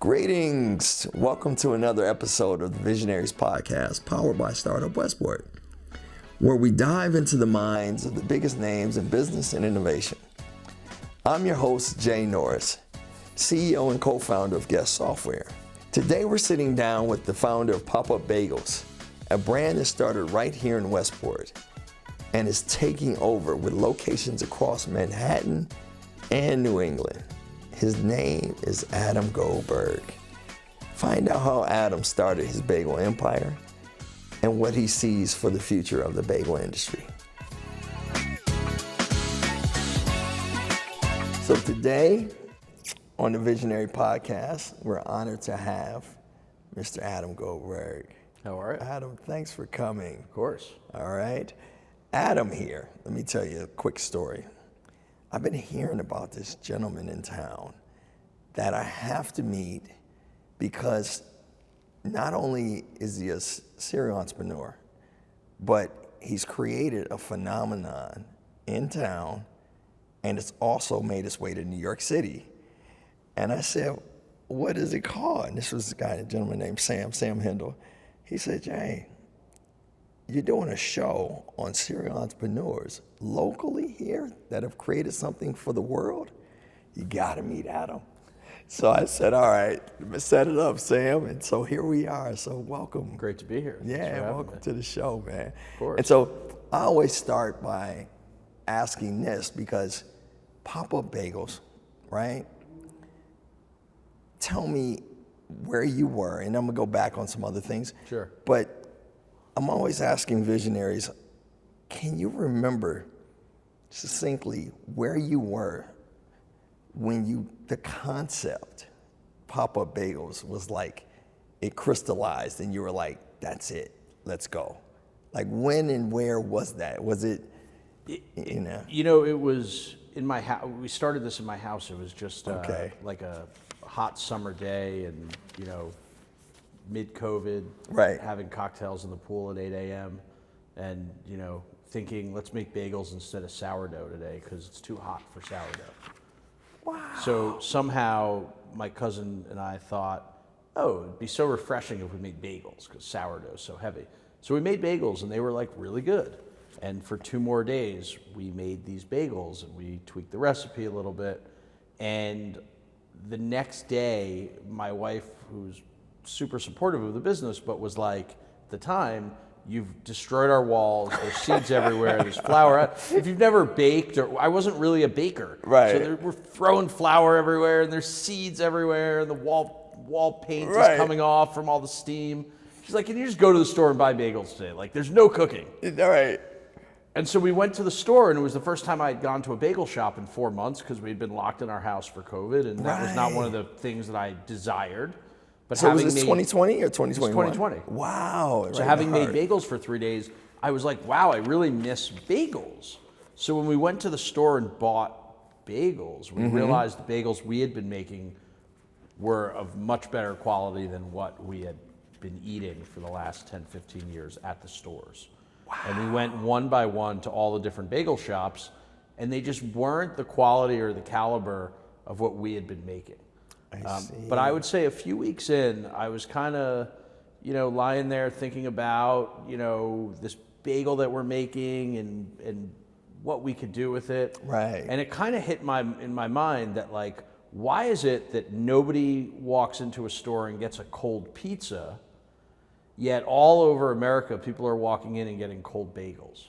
Greetings. Welcome to another episode of the Visionaries Podcast, powered by StartUp Westport, where we dive into the minds of the biggest names in business and innovation. I'm your host, Jay Norris, CEO and co-founder of Guesst Software. Today, we're sitting down with the founder of PopUp Bagels, a brand that started right here in Westport and is taking over with locations across Manhattan and New England. His name is Adam Goldberg. Find out how Adam started his bagel empire and what he sees for the future of the bagel industry. So today on the Visionary Podcast, we're honored to have Mr. Adam Goldberg. How are you? Adam, thanks for coming. Of course. All right. Adam here, let me tell you a quick story. I've been hearing about this gentleman in town that I have to meet because not only is he a serial entrepreneur, but he's created a phenomenon in town, and it's also made its way to New York City. And I said, what is it called? And this was a gentleman named Sam Hindle. He said, Jay, you're doing a show on serial entrepreneurs locally here that have created something for the world. You gotta meet Adam. So I said, all right, set it up, Sam. And so here we are. So welcome. Great to be here. Yeah, welcome to the show, man. Of course. And so I always start by asking this because PopUp Bagels, right? Tell me where you were, and I'm gonna go back on some other things. Sure. But I'm always asking visionaries, can you remember succinctly where you were when the concept PopUp Bagels was like, it crystallized and you were like, that's it, let's go. Like when and where was that? Was it, you know? You know, it was in my house. We started this in my house. It was just like a hot summer day and, you know, mid-COVID, right, having cocktails in the pool at 8 a.m. and, you know, thinking, let's make bagels instead of sourdough today because it's too hot for sourdough. Wow. So somehow my cousin and I thought, oh, it'd be so refreshing if we made bagels because sourdough is so heavy. So we made bagels and they were like really good. And for 2 more days, we made these bagels and we tweaked the recipe a little bit. And the next day, my wife, who's super supportive of the business, but was like, at the time, you've destroyed our walls, there's seeds everywhere, there's flour. If you've never baked, or I wasn't really a baker. Right. So we're throwing flour everywhere, and there's seeds everywhere, and the wall paint is coming off from all the steam. She's like, can you just go to the store and buy bagels today? Like, there's no cooking. All right. And so we went to the store, and it was the first time I had gone to a bagel shop in 4 months because we'd been locked in our house for COVID, and that was not one of the things that I desired. But so was this 2020 or 2021? 2020. Wow. So having made bagels for 3 days, I was like, wow, I really miss bagels. So when we went to the store and bought bagels, we realized the bagels we had been making were of much better quality than what we had been eating for the last 10, 15 years at the stores. Wow. And we went one by one to all the different bagel shops, and they just weren't the quality or the caliber of what we had been making. But I would say a few weeks in, I was kind of, you know, lying there thinking about, you know, this bagel that we're making and what we could do with it. Right. And it kind of hit in my mind that, like, why is it that nobody walks into a store and gets a cold pizza, yet all over America people are walking in and getting cold bagels?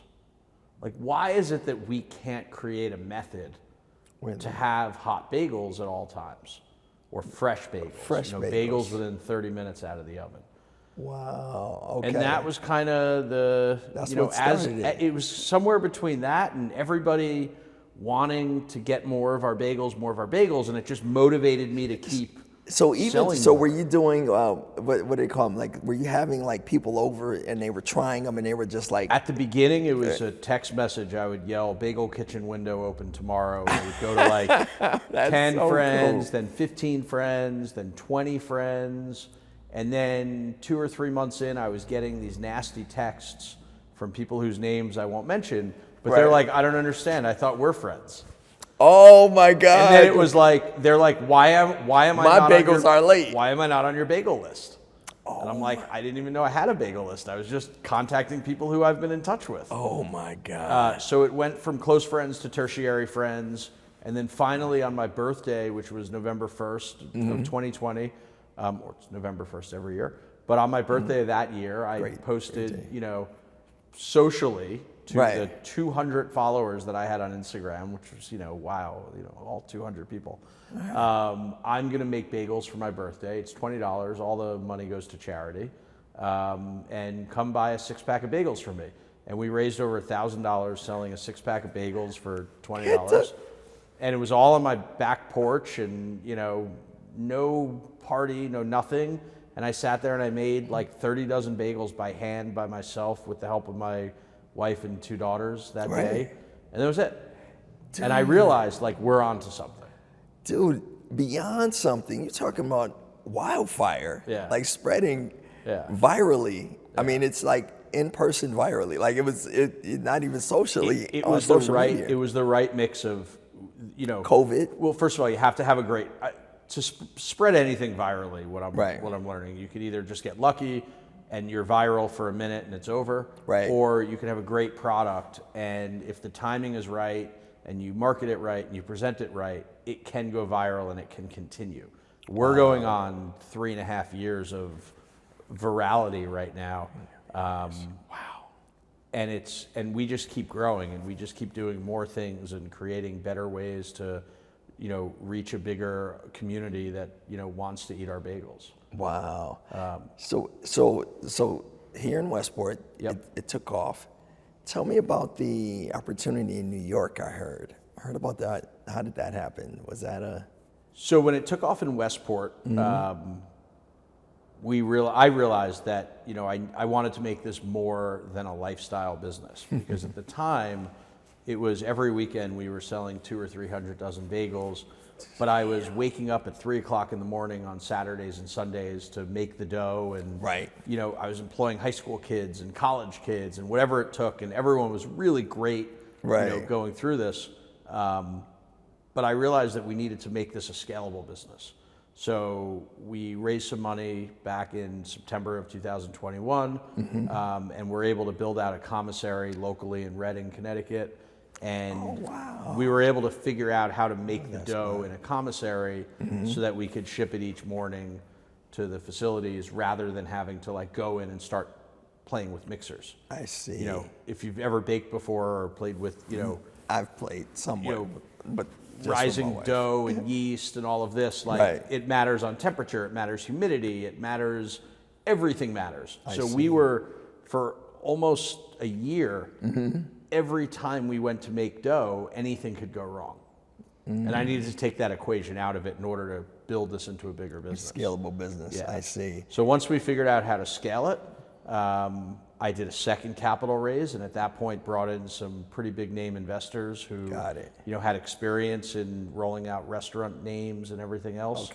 Like, why is it that we can't create a method to have hot bagels at all times? Or fresh bagels. Bagels within 30 minutes out of the oven. Wow. Okay. And that was kind of the, That's you know, what started it was somewhere between that and everybody wanting to get more of our bagels, and it just motivated me to keep. So more. Were you doing what do they call them? Like, were you having like people over and they were trying them and they were just like? At the beginning, it was a text message. I would yell, "Bagel kitchen window open tomorrow." And we'd go to like 10 friends, cool. Then 15 friends, then 20 friends, and then 2 or 3 months in, I was getting these nasty texts from people whose names I won't mention, but they're like, "I don't understand. I thought we're friends." Oh my God. And then it was like, they're like, why am I My not on bagels are late. Why am I not on your bagel list? And I'm like, I didn't even know I had a bagel list. I was just contacting people who I've been in touch with. Oh my God. So it went from close friends to tertiary friends. And then finally on my birthday, which was November 1st of 2020, or it's November 1st every year. But on my birthday that year, I posted, socially to the 200 followers that I had on Instagram, which was, wow, all 200 people. I'm going to make bagels for my birthday. It's $20. All the money goes to charity. And come buy a 6-pack of bagels from me. And we raised over $1,000 selling a 6-pack of bagels for $20. And it was all on my back porch and, no party, no nothing. And I sat there and I made like 30 dozen bagels by hand by myself with the help of my wife and 2 daughters that day. And that was it. Dude. And I realized like we're onto something. Dude, beyond something, you're talking about wildfire, like spreading virally. Yeah. I mean, it's like in-person virally. Like it was not even socially. It was the right mix of, COVID. Well, first of all, you have to have a great to spread anything virally. What I'm learning, you could either just get lucky and you're viral for a minute and it's over, or you can have a great product, and if the timing is right and you market it right and you present it right, it can go viral and it can continue. We're going on 3.5 years of virality right now. Wow. And we just keep growing and we just keep doing more things and creating better ways to, reach a bigger community that, wants to eat our bagels. Wow. So here in Westport, it took off. Tell me about the opportunity in New York. I heard about that. How did that happen? Was that So when it took off in Westport, I realized that I wanted to make this more than a lifestyle business, because at the time it was every weekend we were selling 200 or 300 dozen bagels, but I was waking up at 3 o'clock in the morning on Saturdays and Sundays to make the dough, and I was employing high school kids and college kids and whatever it took, and everyone was really great going through this, but I realized that we needed to make this a scalable business. So we raised some money back in September of 2021, and we're able to build out a commissary locally in Reading, Connecticut. And we were able to figure out how to make the dough in a commissary so that we could ship it each morning to the facilities rather than having to go in and start playing with mixers. I see. If you've ever baked before or played with, I've played somewhat, but rising dough and yeast and all of this, it matters on temperature, it matters humidity, it matters, everything matters. We were, for almost a year, every time we went to make dough, anything could go wrong. And I needed to take that equation out of it in order to build this into a bigger business. Scalable business, I see. So once we figured out how to scale it, I did a second capital raise, and at that point brought in some pretty big name investors who had experience in rolling out restaurant names and everything else.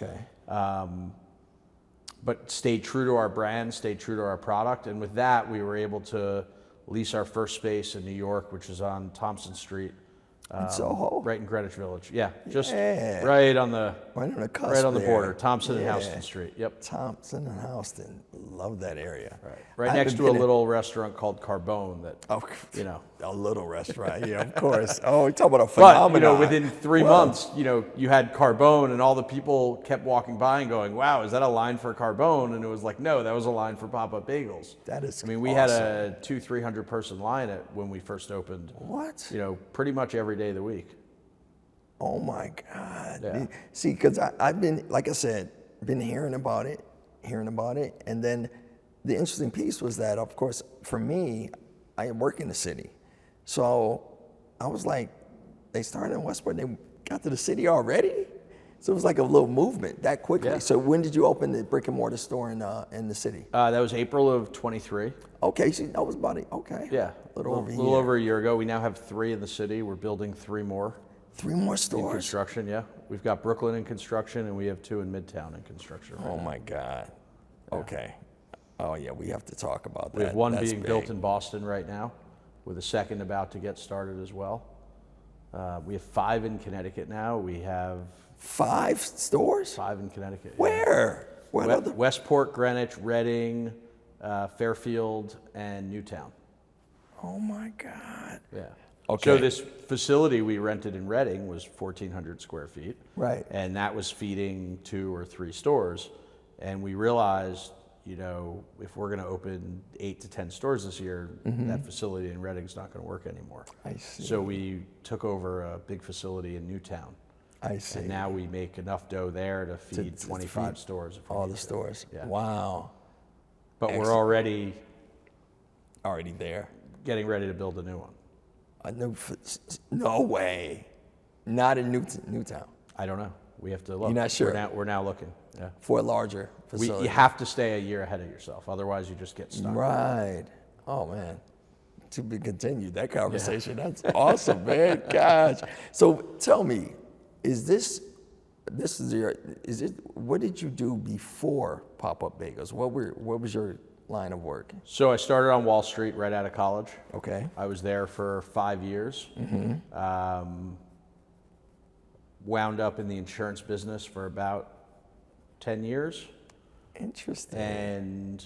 But stayed true to our brand, stayed true to our product, and with that we were able to lease our first space in New York, which is on Thompson Street. In Soho? Right in Greenwich Village. Right on the cusp, right on the border, Thompson and Houston Street. Thompson and Houston, love that area. Right next to a little restaurant called Carbone. A little restaurant, of course. Oh, we talk about a phenomenon. But within 3 months, you had Carbone, and all the people kept walking by and going, "Wow, is that a line for Carbone?" And it was like, no, that was a line for PopUp Bagels. That is. We had a 200-300 person line when we first opened. What? Pretty much every day of the week. Oh my God. Yeah. See, because I've been, like I said, been hearing about it. And then the interesting piece was that, of course, for me, I work in the city. So I was like, they started in Westport, they got to the city already? So it was like a little movement that quickly. Yeah. So when did you open the brick and mortar store in the city? That was April of 23. Okay, so that was about it. Okay. Yeah. A little over a year ago. We now have 3 in the city. We're building 3 more. 3 more stores? In construction, yeah. We've got Brooklyn in construction, and we have 2 in Midtown in construction right now. My God. Yeah. Okay. Oh yeah, we have to talk about that. We have 1 being built in Boston right now, with a 2nd about to get started as well. We have 5 in Connecticut now. We have 5 stores? 5 in Connecticut. Where? What other? Westport, Greenwich, Reading, Fairfield, and Newtown. Oh my God. Yeah. Okay. So this facility we rented in Reading was 1,400 square feet. Right. And that was feeding 2 or 3 stores. And we realized, you know, if we're going to open 8 to 10 stores this year, that facility in Reading's not going to work anymore. I see. So we took over a big facility in Newtown. I see. And now we make enough dough there to feed 25 stores. If we All need the to. stores. Yeah. Wow. But Excellent. we're already Already there. getting ready to build a new one. No way. Not in Newtown. I don't know. We have to look. You're not sure? We're now looking. Yeah. For a larger facility. You have to stay a year ahead of yourself. Otherwise, you just get stuck. Right. Oh man. To be continued, that conversation. Yeah. That's awesome, man. Gosh. So tell me, what did you do before PopUp Bagels? What was your line of work? So I started on Wall Street right out of college. Okay. I was there for 5 years. Wound up in the insurance business for about 10 years. Interesting. And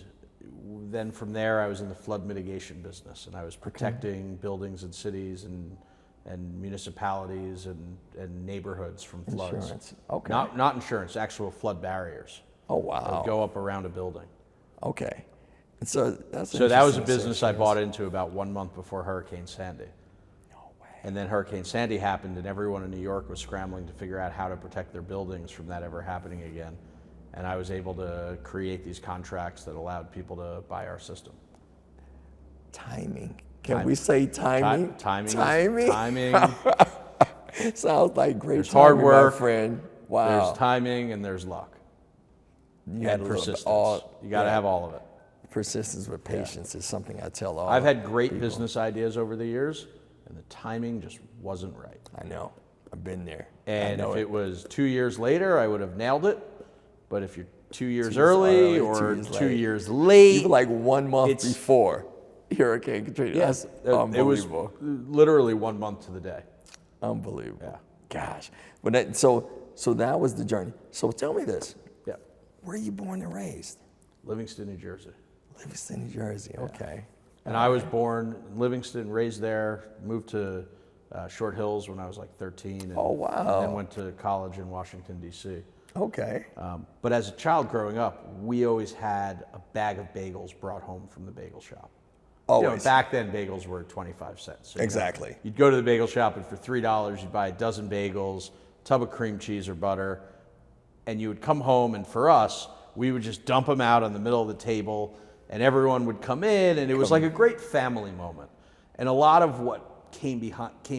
then from there, I was in the flood mitigation business, and I was protecting buildings and cities and municipalities and neighborhoods from floods. Insurance. Okay. Not insurance, actual flood barriers. Oh That wow. would go up around a building. Okay. And so that's So that was a interesting. business I bought into about 1 month before Hurricane Sandy. No way. And then Hurricane Sandy happened, and everyone in New York was scrambling to figure out how to protect their buildings from that ever happening again. And I was able to create these contracts that allowed people to buy our system. Timing. Can we say timing? Timing. Timing. Sounds like great There's timing, hard work. my friend. Wow. There's timing and there's luck. You had And a little bit persistence. You got to have all of it. Persistence with patience is something I tell all. I've had great people. business ideas over the years, and the timing just wasn't right. I know. I've been there. And I know if it was 2 years later, I would have nailed it. But if you're 2 years 2 years early early, or 2 years 2 late. years late, even like 1 month it's- before Hurricane Katrina. That's unbelievable. It was literally 1 month to the day. Unbelievable. Yeah. Gosh. But that, so that was the journey. So tell me this. Yeah. Where are you born and raised? Livingston, New Jersey. Livingston, New Jersey. Okay. And I was born in Livingston, raised there, moved to Short Hills when I was like 13. And, Oh, wow. And then went to college in Washington, D.C. Okay. But as a child growing up, we always had a bag of bagels brought home from the bagel shop. Always. You know, back then, bagels were 25 cents. So Exactly. You'd go to the bagel shop, and for $3, you'd buy a dozen bagels, tub of cream cheese or butter, and you would come home, and for us, we would just dump them out on the middle of the table, and everyone would come in, and it was like a great family moment. And a lot of what came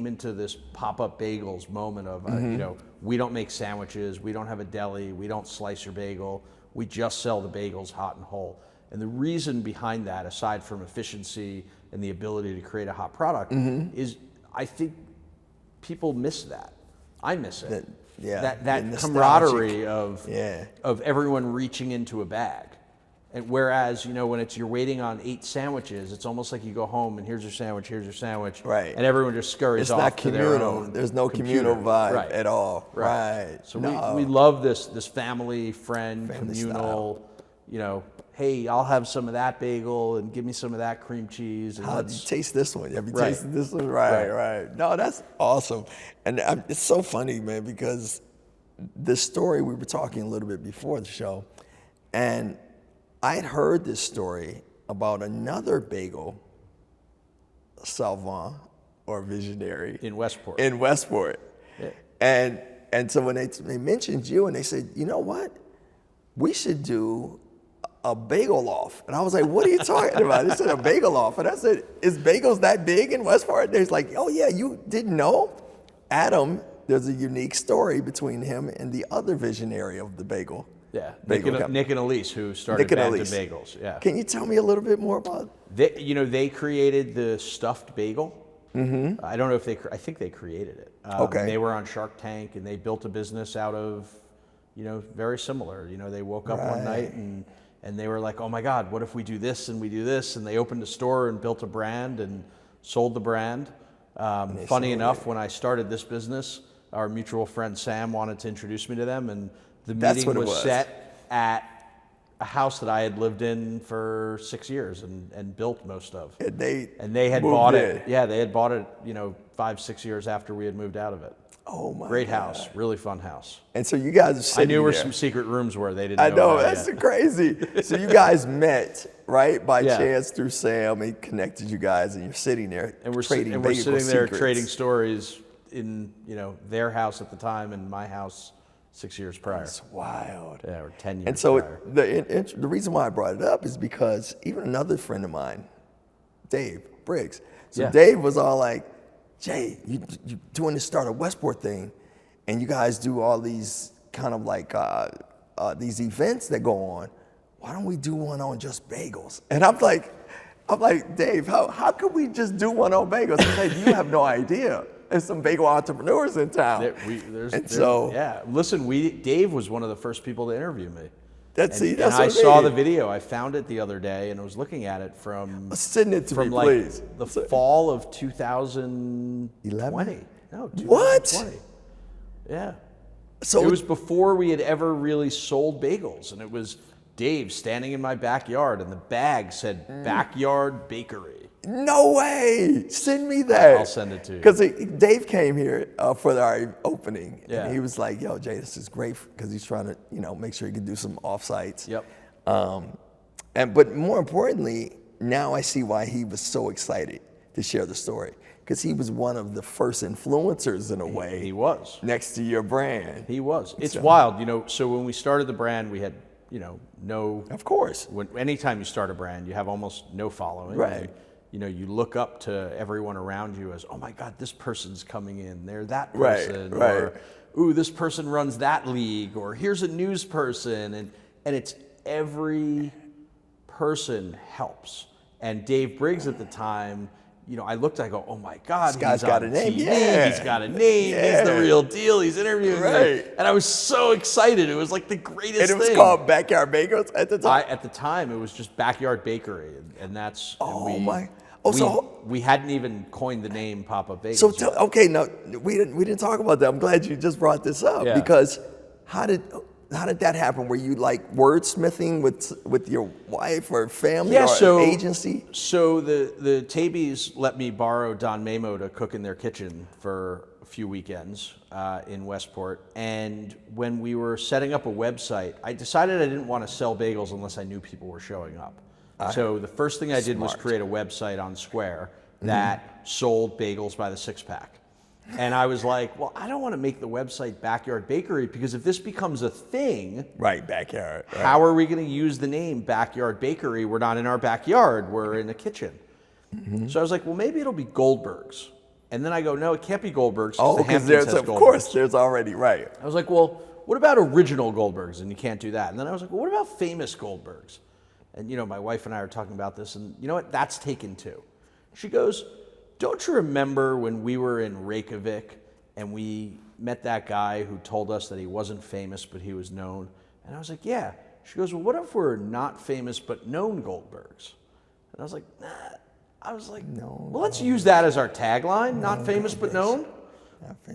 into this PopUp Bagels moment of, you know, we don't make sandwiches, we don't have a deli, we don't slice your bagel, we just sell the bagels hot and whole. And the reason behind that, aside from efficiency and the ability to create a hot product, is I think people miss that. I miss it. That nostalgic. camaraderie of Yeah. of everyone reaching into a bag. And whereas, you know, when you're waiting on 8 sandwiches, it's almost like you go home and here's your sandwich, Right. and everyone just scurries It's off not to their communal. own There's no computer. communal vibe Right. at all. Right. So No. we love this family, friend, Family communal, you know, hey, I'll have some of that bagel and give me some of that cream cheese. And How do you taste this one? Have you Right. tasted this one? Right. No, that's awesome. And it's so funny, man, because this story, we were talking a little bit before the show, and I had heard this story about another bagel savant or visionary in Westport. in Westport. Yeah. And so when they mentioned you and they said, you know what? We should do a bagel off. And I was like, what are you talking about? They said a bagel off. And I said, is bagels that big in Westport? They're like, oh yeah, you didn't know? Adam, there's a unique story between him and the other visionary of the bagel. Yeah, Bagel Nick and Elise, who started Nick and Bantam Elise. Bagels. Yeah, Can you tell me a little bit more about they created the stuffed bagel. Mm-hmm. I don't know if I think they created it. Okay. They were on Shark Tank, and they built a business out of, you know, very similar. You know, they woke up one night and they were like, oh my God, what if we do this and we do this? And they opened a store and built a brand and sold the brand. Funny enough, when I started this business, our mutual friend Sam wanted to introduce me to them, and the meeting was set at a house that I had lived in for 6 years and built most of. And they had bought it. Yeah, they had bought it, 5-6 years after we had moved out of it. Oh my Great God. house, really fun house. And so you guys are sitting I knew where there. some secret rooms were. They didn't. I know, about that's yet. crazy. So you guys met, right, by Yeah. chance through Sam. He connected you guys, and you're sitting there And we're trading we're bagel sitting there secrets. trading stories in their house at the time and my house 6 years prior. It's wild. Yeah, or 10 years And so prior. the reason why I brought it up is because even another friend of mine, Dave Briggs. So Yeah. Dave was all like, Jay, you doing this StartUp Westport thing, and you guys do all these kind of like these events that go on. Why don't we do one on just bagels? And I'm like, Dave, how could we just do one on bagels? He's like, you have no idea. There's some bagel entrepreneurs in town. Yeah. Listen, Dave was one of the first people to interview me. That's And what I saw the video. I found it the other day and I was looking at it from Send it to me, like please. the fall of 2020. No, 2020. What? Yeah. So It was before we had ever really sold bagels, and it was Dave standing in my backyard, and the bag said "Backyard Bakery." no way. Send me that. I'll send it to you. Because Dave came here for our opening, Yeah. and he was like, "Yo, Jay, this is great," because he's trying to, make sure he can do some offsites. Yep. But more importantly, now I see why he was so excited to share the story, because he was one of the first influencers in a way. He was. Next to your brand. He was. It's wild, So when we started the brand, we had, no. Of course. Anytime you start a brand, you have almost no following. Right. You look up to everyone around you as, oh my God, this person's coming in. They're that Right, person. right. Or, ooh, this person runs that league. Or here's a news person. And it's every person helps. And Dave Briggs at the time, I looked, I go, oh my God, This guy's he's got on a name. TV, Yeah. he's got a name, Yeah. he's the real deal, he's interviewing me. Right. And I was so excited. It was like the greatest And it was thing. called Backyard Bagels at the time. At the time, it was just Backyard Bakery, and that's. We hadn't even coined the name PopUp Bagels. So yet. okay, no, we didn't talk about that. I'm glad you just brought this up Yeah. because how did that happen? Were you like wordsmithing with your wife or family or agency? So the Tabies let me borrow Don Mamo to cook in their kitchen for a few weekends in Westport, and when we were setting up a website, I decided I didn't want to sell bagels unless I knew people were showing up. So the first thing I did was create a website on Square that sold bagels by the 6-pack. And I was like, well, I don't want to make the website Backyard Bakery because if this becomes a thing, Right, backyard. Right. how are we going to use the name Backyard Bakery? We're not in our backyard, we're in a kitchen. So I was like, well, maybe it'll be Goldberg's. And then I go, no, it can't be Goldberg's. Oh, the because Hamptons there's has of Goldberg's. course there's already right. I was like, well, what about original Goldberg's? And you can't do that. And then I was like, well, what about famous Goldberg's? And my wife and I are talking about this, and you know what? That's taken too. She goes, don't you remember when we were in Reykjavik and we met that guy who told us that he wasn't famous, but he was known? And I was like, yeah. She goes, well, what if we're not famous but known Goldberg's? And I was like, nah. I was like, no. Well, let's use that as our tagline, not famous but known.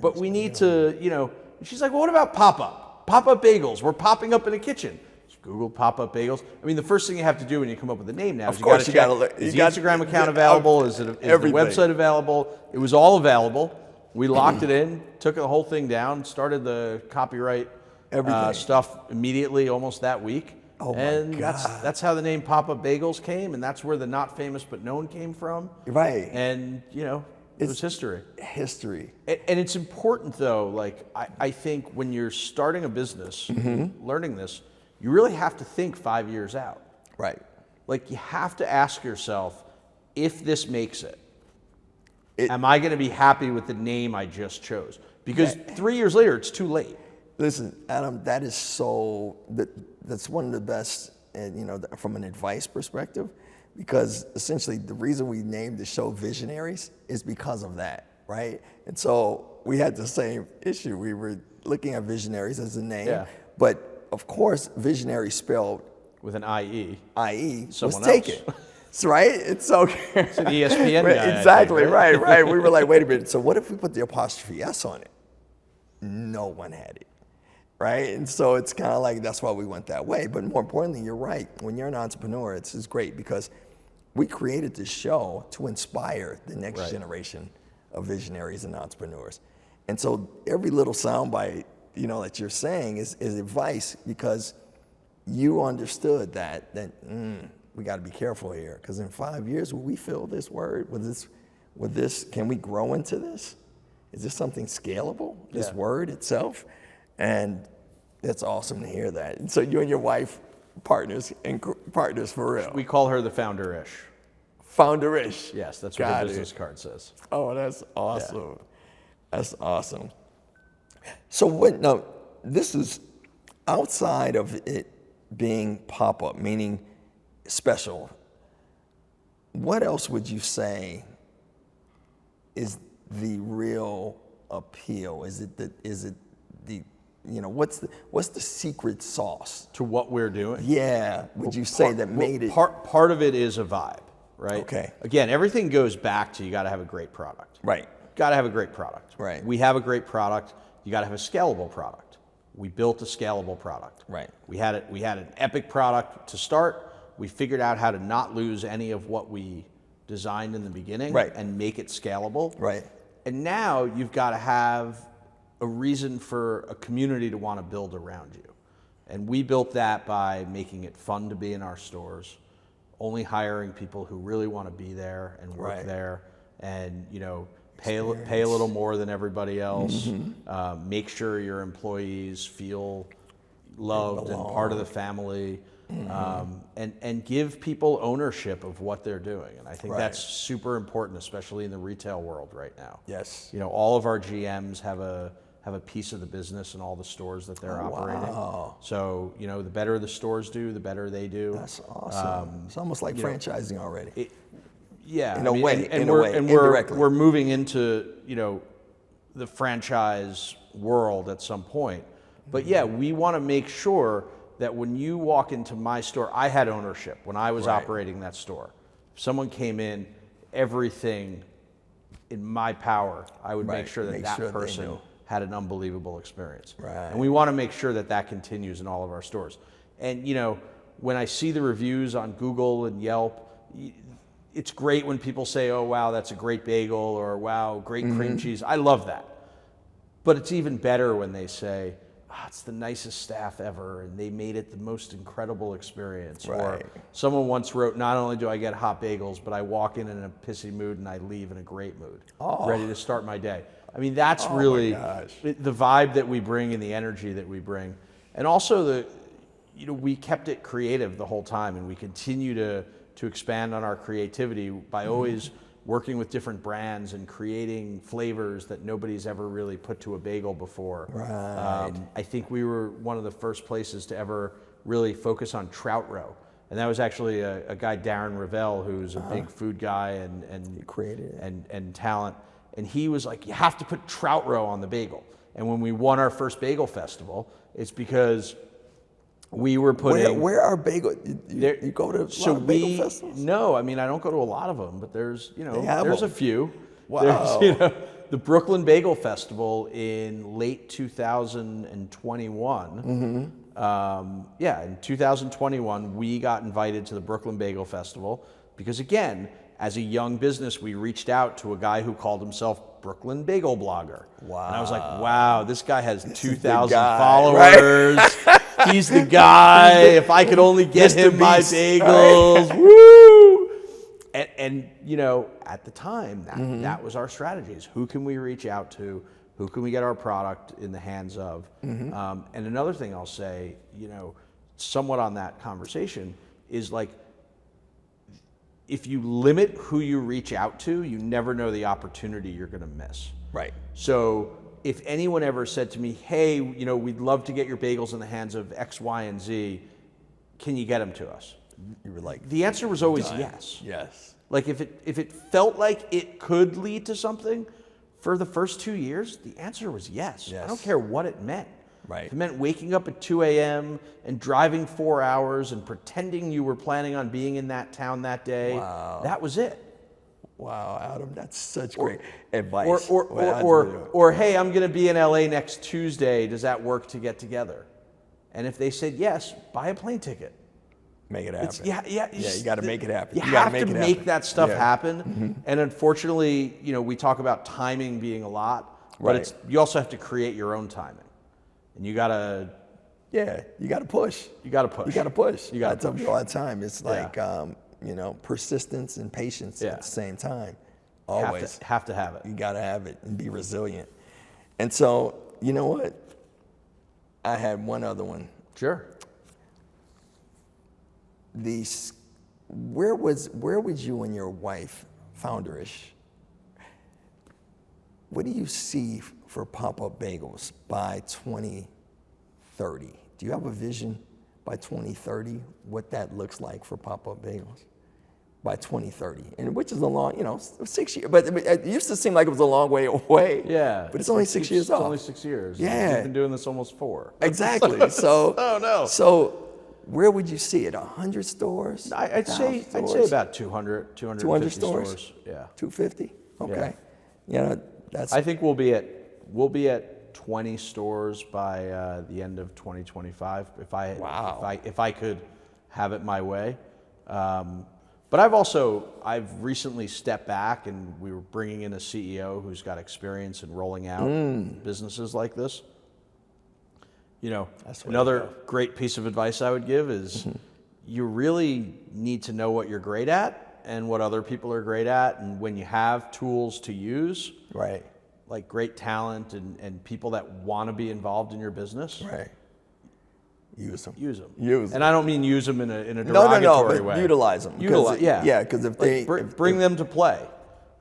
But we need to, and she's like, well, what about pop-up? Pop-up bagels. We're popping up in a kitchen. Just Google pop-up bagels. I mean, the first thing you have to do when you come up with a name now is you got to check, is the Instagram account available? Is the website available? It was all available. We locked it in, took the whole thing down, started the copyright stuff immediately, almost that week. Oh my and God. that's how the name PopUp Bagels came, and that's where the not famous but known came from. Right. And, it was history. History. And it's important, though, like, I think when you're starting a business, learning this, you really have to think 5 years out. Right. Like, you have to ask yourself, if this makes it, am I going to be happy with the name I just chose? Because 3 years later, it's too late. Listen, Adam, that is that's one of the best, from an advice perspective, because essentially the reason we named the show Visionaries is because of that, right? And so we had the same issue. We were looking at Visionaries as a name, but of course, Visionary spelled with an IE. IE was Someone taken. right? It's so It's an ESPN guy. exactly, I think, right? right. We were like, wait a minute. So what if we put the apostrophe S on it? No one had it, right? And so it's kind of like, that's why we went that way. But more importantly, you're right. When you're an entrepreneur, it's great because we created this show to inspire the next generation of visionaries and entrepreneurs. And so every little soundbite, that you're saying is advice, because you understood that we got to be careful here, because in 5 years, will we fill this word with this? Can we grow into this? Is this something scalable? This word itself, and it's awesome to hear that. And so you and your wife partners for real. We call her the founder-ish. Founder-ish. Yes, that's what the business card says. Oh, that's awesome. Yeah. That's awesome. So now, this is outside of it being pop-up, meaning special. What else would you say is the real appeal? Is it the what's the secret sauce to what we're doing? Yeah. Would you say that made it? Part of it is a vibe, right? Okay. Again, everything goes back to you got to have a great product. Right. Got to have a great product. Right. We have a great product. You got to have a scalable product. We built a scalable product. Right. We had an epic product to start. We figured out how to not lose any of what we designed in the beginning, right, and make it scalable. Right. And now you've got to have a reason for a community to want to build around you. And we built that by making it fun to be in our stores, only hiring people who really want to be there and work there, and pay a little more than everybody else. Make sure your employees feel loved and part of the family, and give people ownership of what they're doing. And I think that's super important, especially in the retail world right now. Yes. All of our GMs have a piece of the business in all the stores that they're operating. Wow. So, the better the stores do, the better they do. That's awesome. It's almost like franchising already. In a way, indirectly. We're moving into, the franchise world at some point. But we want to make sure that when you walk into my store, I had ownership when I was operating that store. If someone came in, everything in my power, I would make sure that person had an unbelievable experience. Right. And we want to make sure that continues in all of our stores. And when I see the reviews on Google and Yelp, it's great when people say, oh, wow, that's a great bagel, or wow, great cream cheese. I love that. But it's even better when they say, it's the nicest staff ever, and they made it the most incredible experience. Or someone once wrote, not only do I get hot bagels, but I walk in a pissy mood and I leave in a great mood, ready to start my day. I mean, that's really the vibe that we bring and the energy that we bring. And also we kept it creative the whole time, and we continue to expand on our creativity by always working with different brands and creating flavors that nobody's ever really put to a bagel before. Right. I think we were one of the first places to ever really focus on trout roe. And that was actually a guy, Darren Ravel, who's a big food guy and talent. And he was like, you have to put trout roe on the bagel. And when we won our first bagel festival, it's because we were putting... Where are bagel... You go to a lot of bagel festivals? No, I mean, I don't go to a lot of them, but there's a few. Wow. There's, the Brooklyn Bagel Festival in late 2021. In 2021, we got invited to the Brooklyn Bagel Festival because, again, as a young business, we reached out to a guy who called himself Brooklyn Bagel Blogger. Wow. And I was like, wow, this guy has 2,000 followers. Right? He's the guy. If I could only get him my bagels. Right? Woo! And at the time, that was our strategies. Who can we reach out to? Who can we get our product in the hands of? And another thing I'll say, somewhat on that conversation is like, if you limit who you reach out to, you never know the opportunity you're going to miss. Right. So if anyone ever said to me, hey, we'd love to get your bagels in the hands of X, Y, and Z, can you get them to us? You were like, the answer was always yes. Yes. Like if it felt like it could lead to something, for the first 2 years, the answer was yes. I don't care what it meant. Right. If it meant waking up at 2 a.m. and driving 4 hours and pretending you were planning on being in that town that day, that was it. Wow, Adam, that's such great advice. Or hey, I'm going to be in LA next Tuesday. Does that work to get together? And if they said yes, buy a plane ticket. Make it happen. You got to make it happen. You have to make that stuff happen. And unfortunately, we talk about timing being a lot, but you also have to create your own timing. And you got to... Yeah, you got to push. You got to push. You got to push. You got to push. I tell people all the time, it's like, persistence and patience at the same time. Always. Have to have it. You got to have it and be resilient. And so, you know what? I had one other one. Sure. Where would you and your wife, founderish, what do you see for PopUp Bagels by 2030? Do you have a vision by 2030 what that looks like for PopUp Bagels by 2030? And which is a long, 6 years, but it used to seem like it was a long way away. Yeah. But it's only 6 years off. It's only 6 years. Yeah. We've been doing this almost 4. Exactly. So. Oh no. So where would you see it? 100 stores? I'd say about 200, 250 stores. Yeah. 250? Okay. Yeah. I think we'll be at 20 stores by the end of 2025 if I could have it my way. But I've recently stepped back, and we were bringing in a CEO who's got experience in rolling out businesses like this. Another great piece of advice I would give is you really need to know what you're great at and what other people are great at, and when you have tools to use, right, like great talent and people that want to be involved in your business, right, use them. And I don't mean use them in a derogatory way. But utilize them. Because if they bring them to play.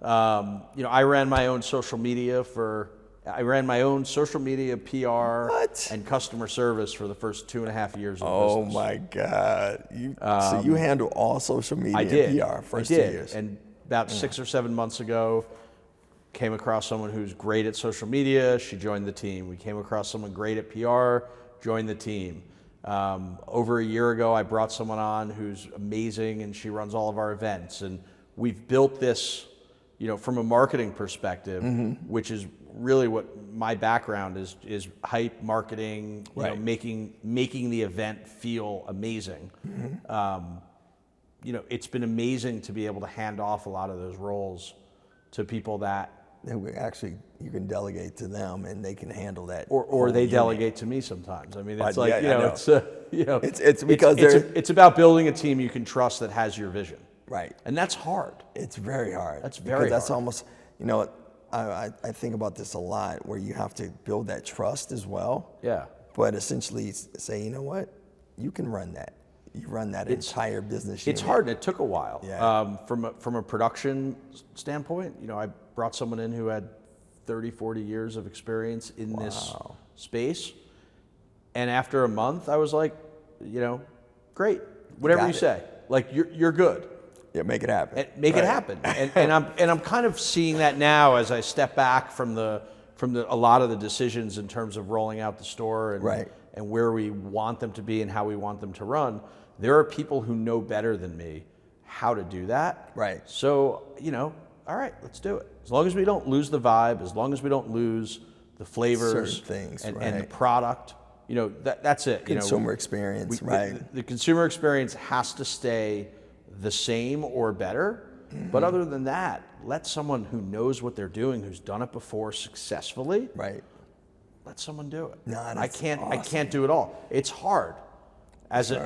I ran my own social media PR and customer service for the first 2.5 years of the business. Oh my God! So you handle all social media and PR first 2 years. And about 6 or 7 months ago, came across someone who's great at social media. She joined the team. We came across someone great at PR, joined the team. Over a year ago, I brought someone on who's amazing, and she runs all of our events. And we've built this, from a marketing perspective, which is really what my background is hype marketing, making the event feel amazing. It's been amazing to be able to hand off a lot of those roles to people that you can delegate to them and they can handle that, or they delegate to me sometimes. I mean, it's it's because it's about building a team you can trust that has your vision. Right. And that's hard. It's very hard. That's very hard. That's almost, I think about this a lot, where you have to build that trust as well. Yeah. But essentially say, you know what, you can run that. You run that entire business unit. It's hard, and it took a while. Yeah. From a production standpoint, I brought someone in who had 30, 40 years of experience in this space. And after a month, I was like, great, whatever you say. Like, you're good. Yeah, make it happen. It happen. And I'm kind of seeing that now as I step back from a lot of the decisions in terms of rolling out the store and where we want them to be and how we want them to run. There are people who know better than me how to do that. Right. So, all right, let's do it. As long as we don't lose the vibe, as long as we don't lose the flavors, certain things, and the product, that's it. Consumer experience, The consumer experience has to stay the same or better. But other than that, let someone who knows what they're doing, who's done it before successfully, let someone do it. No, I can't do it all. It's hard. As an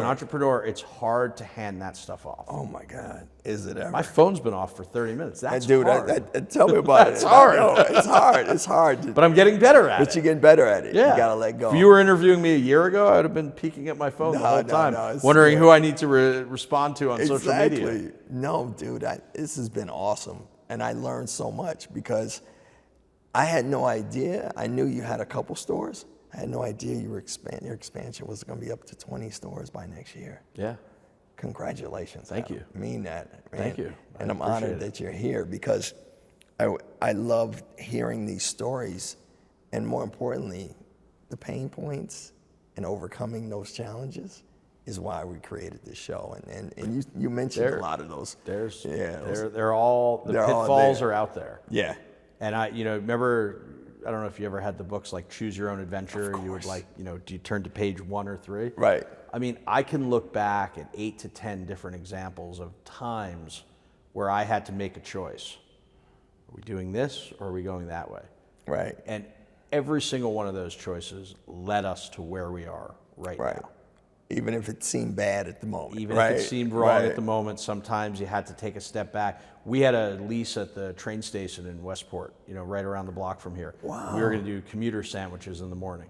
entrepreneur, it's hard to hand that stuff off. Oh my God, is it ever? My phone's been off for 30 minutes. That's hard. Tell me about it. It's hard. It's hard. It's hard. But I'm getting better at it. But you're getting better at it. Yeah. You gotta let go. If you were interviewing me a year ago, I would have been peeking at my phone the whole time, wondering who I need to respond to on social media. No, dude, this has been awesome. And I learned so much because I had no idea. I knew you had a couple stores. I had no idea your expansion was going to be up to 20 stores by next year. Yeah. Congratulations. Thank you. I mean that. Man. Thank you. And I'm honored that you're here because I love hearing these stories, and more importantly, the pain points and overcoming those challenges is why we created this show. And you mentioned a lot of those. They're all, the pitfalls are out there. Yeah. And remember, I don't know if you ever had the books like Choose Your Own Adventure. You would do you turn to page 1 or 3? Right. I mean, I can look back at 8 to 10 different examples of times where I had to make a choice. Are we doing this or are we going that way? Right. And every single one of those choices led us to where we are right now. Even if it seemed bad at the moment. Even if it seemed wrong at the moment, sometimes you had to take a step back. We had a lease at the train station in Westport, right around the block from here. Wow. We were going to do commuter sandwiches in the morning.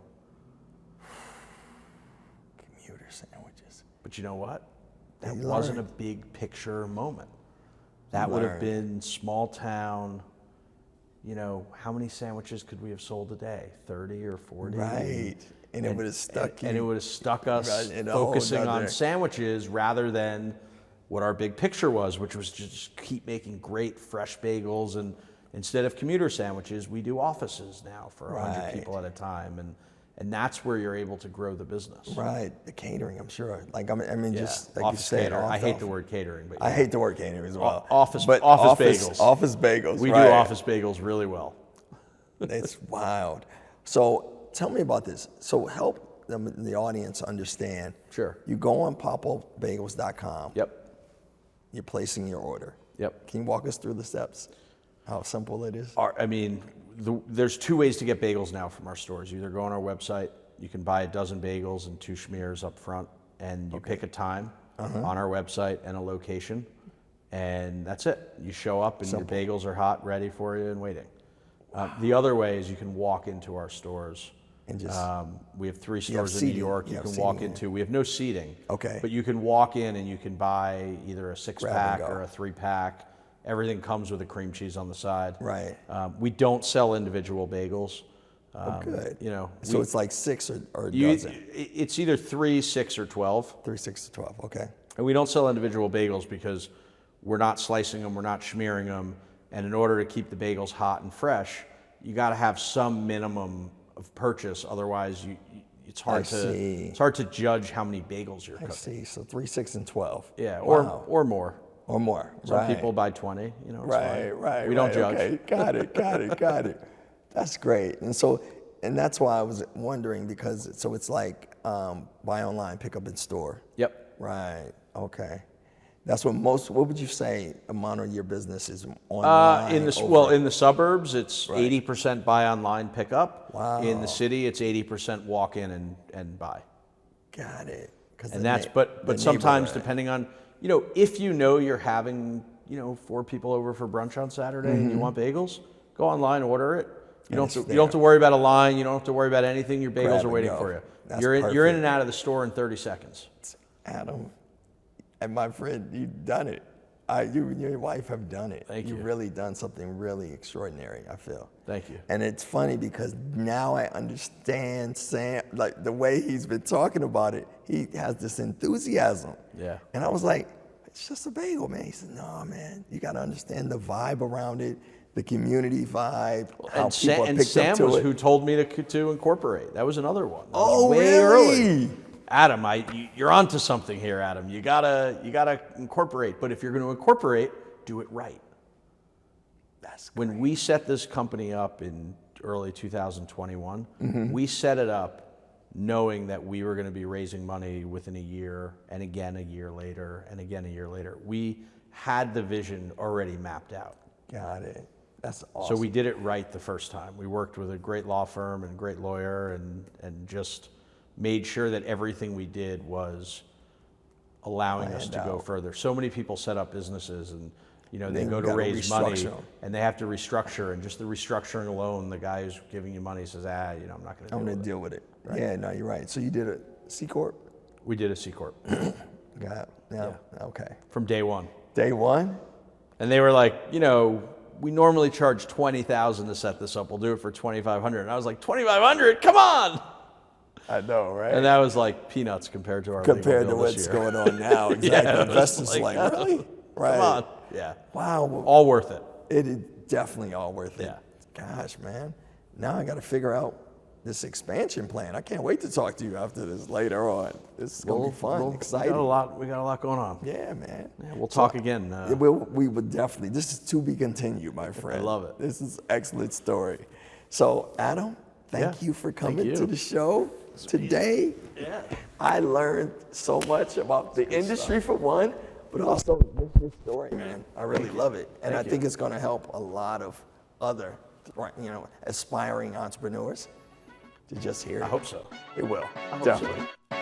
Commuter sandwiches. But you know what? That wasn't a big picture moment. That would have been small town. How many sandwiches could we have sold a day? 30 or 40? Right. And it would have stuck you. And it would have stuck us focusing on sandwiches rather than what our big picture was, which was just keep making great fresh bagels. And instead of commuter sandwiches, we do offices now for 100 people at a time. And that's where you're able to grow the business. Right. The catering, I'm sure. Just like office you said. catering. I hate the word catering. But I hate the word catering as well. Office bagels. Office bagels. We do office bagels really well. It's wild. So tell me about this. So help the audience understand. Sure. You go on popupbagels.com. Yep. You're placing your order. Yep. Can you walk us through the steps? How simple it is? There's 2 ways to get bagels now from our stores. You either go on our website, you can buy a dozen bagels and 2 schmears up front, and you pick a time on our website and a location, and that's it. You show up and your bagels are hot, ready for you and waiting. The other way is you can walk into our stores. And just, we have 3 stores in New York you can walk into. We have no seating. Okay. But you can walk in and you can buy either a 6-pack or a 3-pack. Everything comes with a cream cheese on the side. Right. We don't sell individual bagels. Good. So it's like 6 or a dozen. It's either 3, 6, or 12. 3, 6 to 12. Okay. And we don't sell individual bagels because we're not slicing them, we're not smearing them, and in order to keep the bagels hot and fresh, you got to have some minimum of purchase. Otherwise, it's hard to judge how many bagels you're cooking. I see. So 3, 6, and 12. Yeah, or more. Or more. Some people buy 20. It's fine. Right. We don't judge. Okay. Got it. That's great. And that's why I was wondering because it's like buy online, pick up in store. Yep. Right. Okay. That's what would you say amount of your business is online? In the suburbs, it's 80% buy online, pick up. Wow. In the city, it's 80% walk in and buy. Got it. And that's but sometimes depending on if you're having 4 people over for brunch on Saturday and you want bagels, go online, order it. You don't have to worry about a line. You don't have to worry about anything. Your bagels are waiting for you. You're in and out of the store in 30 seconds. Adam, and my friend, you've done it. You and your wife have done it. Thank you. You've really done something really extraordinary, I feel. Thank you. And it's funny because now I understand Sam, like the way he's been talking about it, he has this enthusiasm. Yeah. And I was like, it's just a bagel, man. He said, no, man, you got to understand the vibe around it, the community vibe, how people picked Sam up to was it. who told me to incorporate. That was another one. That Oh, was way really? Early. Adam, you're onto something here, Adam. You gotta incorporate. But if you're going to incorporate, do it right. That's great. When we set this company up in early 2021, we set it up knowing that we were going to be raising money within a year, and again a year later, and again a year later. We had the vision already mapped out. Got it. That's awesome. So we did it right the first time. We worked with a great law firm and great lawyer and just made sure that everything we did was allowing us to go further. So many people set up businesses and they go to raise money and they have to restructure, and just the restructuring alone, the guy who's giving you money says, I'm not going to deal with it. Right? Yeah, no, you're right. So you did a C Corp? We did a C Corp. Yeah. Okay. From day one. Day one? And they were like, we normally charge $20,000 to set this up. We'll do it for $2,500. And I was like, $2,500? Come on! I know, right? And that was like peanuts compared to our compared to what's going on now. Exactly. Yeah, investors like really? Right. Come on. Yeah. Wow. All worth it. It is definitely all worth it. Yeah. Gosh, man. Now I got to figure out this expansion plan. I can't wait to talk to you after this later on. This is gonna be fun, exciting. We got a lot going on. Yeah, man. Yeah, we'll talk again. We would definitely. This is to be continued, my friend. I love it. This is an excellent story. So, Adam, thank you for coming to the show today. Yeah. I learned so much about the industry for one, but also your story, man. I really love it, and I think it's going to help a lot of other, aspiring entrepreneurs to just hear it. I hope so. It will. I hope Definitely. so.